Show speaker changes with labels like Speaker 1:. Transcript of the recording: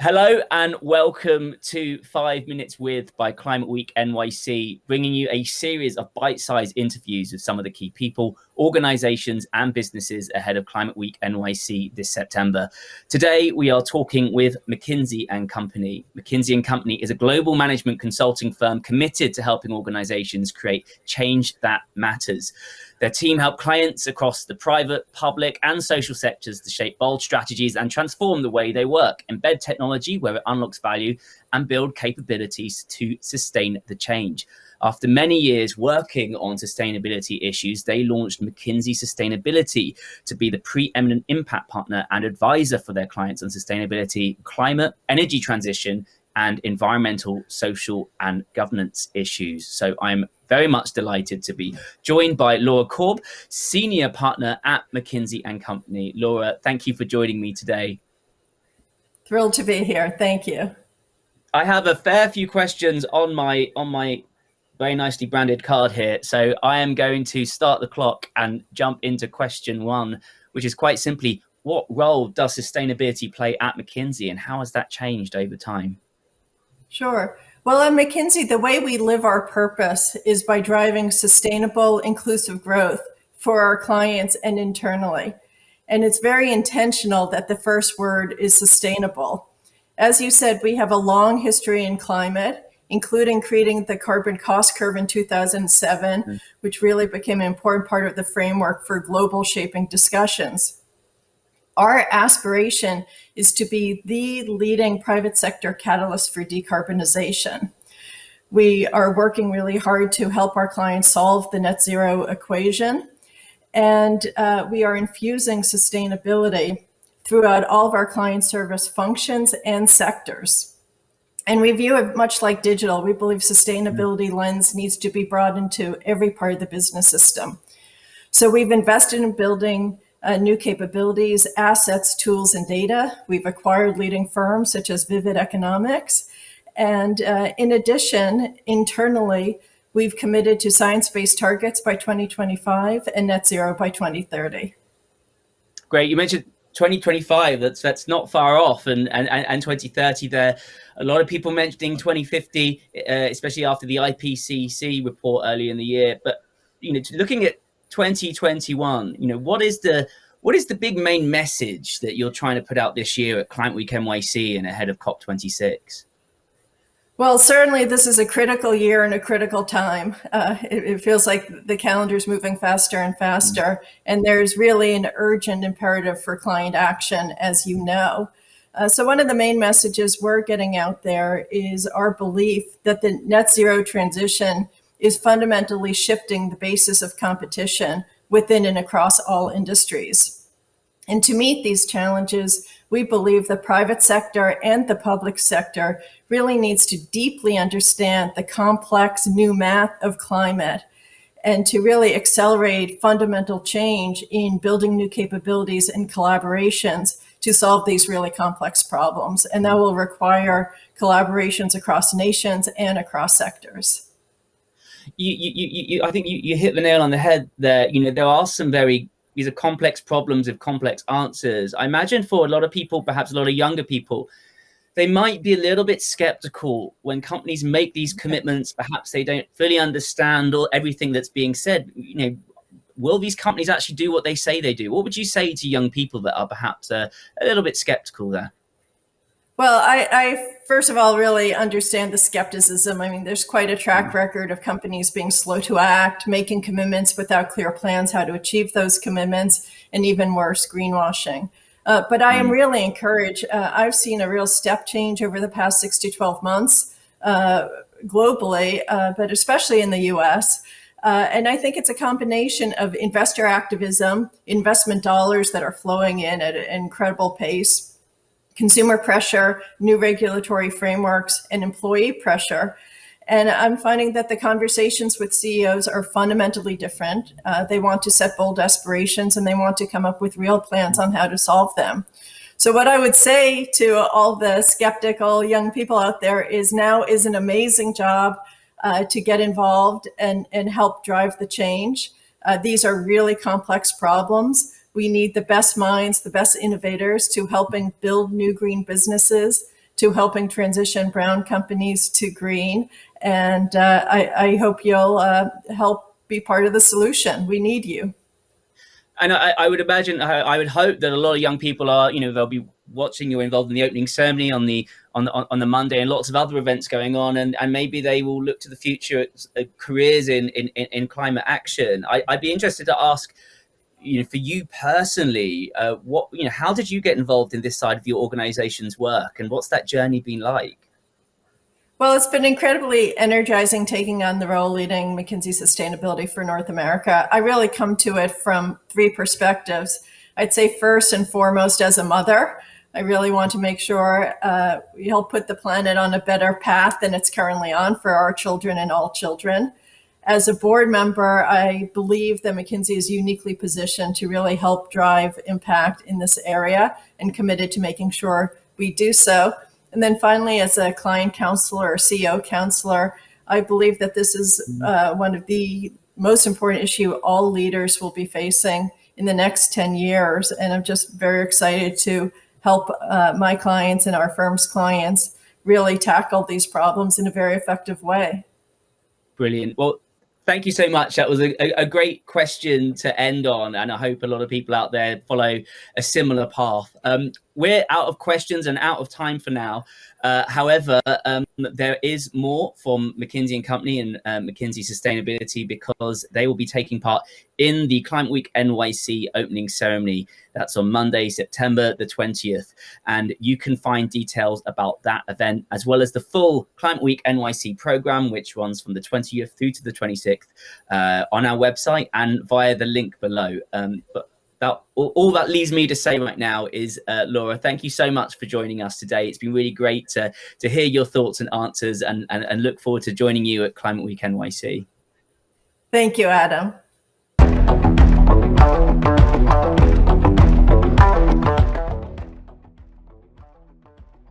Speaker 1: Hello and welcome to 5 Minutes With by Climate Week NYC, bringing you a series of bite-sized interviews with some of the key people, organizations and businesses ahead of Climate Week NYC this September. Today, we are talking with McKinsey Company. McKinsey Company is a global management consulting firm committed to helping organizations create change that matters. Their team help clients across the private, public and social sectors to shape bold strategies and transform the way they work, embed technology where it unlocks value, and build capabilities to sustain the change. After many years working on sustainability issues, they launched McKinsey Sustainability to be the preeminent impact partner and advisor for their clients on sustainability, climate, energy transition, and environmental, social, and governance issues. So I'm very much delighted to be joined by Laura Corb, Senior Partner at McKinsey Company. Laura, thank you for joining me today.
Speaker 2: Thrilled to be here. Thank you.
Speaker 1: I have a fair few questions on my very nicely branded card here. So I am going to start the clock and jump into question one, which is quite simply, what role does sustainability play at McKinsey and how has that changed over time?
Speaker 2: Sure. Well, at McKinsey, the way we live our purpose is by driving sustainable, inclusive growth for our clients and internally. And it's very intentional that the first word is sustainable. As you said, we have a long history in climate, including creating the carbon cost curve in 2007, which really became an important part of the framework for global shaping discussions. Our aspiration is to be the leading private sector catalyst for decarbonization. We are working really hard to help our clients solve the net zero equation. And we are infusing sustainability throughout all of our client service functions and sectors. And we view it much like digital. We believe sustainability lens needs to be brought into every part of the business system. So we've invested in building new capabilities, assets, tools, and data. We've acquired leading firms such as Vivid Economics. And in addition, internally, we've committed to science-based targets by 2025 and net zero by 2030.
Speaker 1: Great. You mentioned 2025, that's not far off, and 2030 there. A lot of people mentioning 2050, especially after the IPCC report early in the year. But looking at 2021, what is the big main message that you're trying to put out this year at Climate Week NYC and ahead of COP26?
Speaker 2: Well, certainly this is a critical year and a critical time. It feels like the calendar's moving faster and faster, and there's really an urgent imperative for client action, as you know. So one of the main messages we're getting out there is our belief that the net zero transition is fundamentally shifting the basis of competition within and across all industries. And to meet these challenges, we believe the private sector and the public sector really needs to deeply understand the complex new math of climate and to really accelerate fundamental change in building new capabilities and collaborations to solve these really complex problems. And that will require collaborations across nations and across sectors.
Speaker 1: I think you hit the nail on the head there. There are these are complex problems with complex answers. I imagine for a lot of people, perhaps a lot of younger people, they might be a little bit skeptical when companies make these commitments. Perhaps they don't fully understand everything that's being said. Will these companies actually do what they say they do? What would you say to young people that are perhaps a little bit skeptical there?
Speaker 2: Well, I first of all really understand the skepticism. I mean, there's quite a track record of companies being slow to act, making commitments without clear plans how to achieve those commitments, and even worse, greenwashing. But I am really encouraged. I've seen a real step change over the past 6 to 12 months globally, but especially in the US. And I think it's a combination of investor activism, investment dollars that are flowing in at an incredible pace, consumer pressure, new regulatory frameworks, and employee pressure. And I'm finding that the conversations with CEOs are fundamentally different. They want to set bold aspirations and they want to come up with real plans on how to solve them. So what I would say to all the skeptical young people out there is now is an amazing job to get involved and help drive the change. These are really complex problems. We need the best minds, the best innovators to helping build new green businesses, to helping transition brown companies to green. And I hope you'll help be part of the solution. We need you.
Speaker 1: And I would imagine, I would hope that a lot of young people are, they'll be watching you involved in the opening ceremony on the Monday, and lots of other events going on, and maybe they will look to the future at careers in climate action. I'd be interested to ask, for you personally, how did you get involved in this side of your organization's work, and what's that journey been like?
Speaker 2: Well, it's been incredibly energizing taking on the role leading McKinsey Sustainability for North America. I really come to it from three perspectives. I'd say first and foremost, as a mother, I really want to make sure we help put the planet on a better path than it's currently on for our children and all children. As a board member, I believe that McKinsey is uniquely positioned to really help drive impact in this area, and committed to making sure we do so. And then finally, as a client counselor or CEO counselor, I believe that this is one of the most important issues all leaders will be facing in the next 10 years. And I'm just very excited to help my clients and our firm's clients really tackle these problems in a very effective way.
Speaker 1: Brilliant. Well, thank you so much. That was a great question to end on, and I hope a lot of people out there follow a similar path. We're out of questions and out of time for now. However, there is more from McKinsey & Company and McKinsey Sustainability, because they will be taking part in the Climate Week NYC opening ceremony. That's on Monday, September the 20th. And you can find details about that event, as well as the full Climate Week NYC program, which runs from the 20th through to the 26th, on our website and via the link below. But all that leaves me to say right now is, Laura, thank you so much for joining us today. It's been really great to hear your thoughts and answers, and look forward to joining you at Climate Week NYC.
Speaker 2: Thank you, Adam.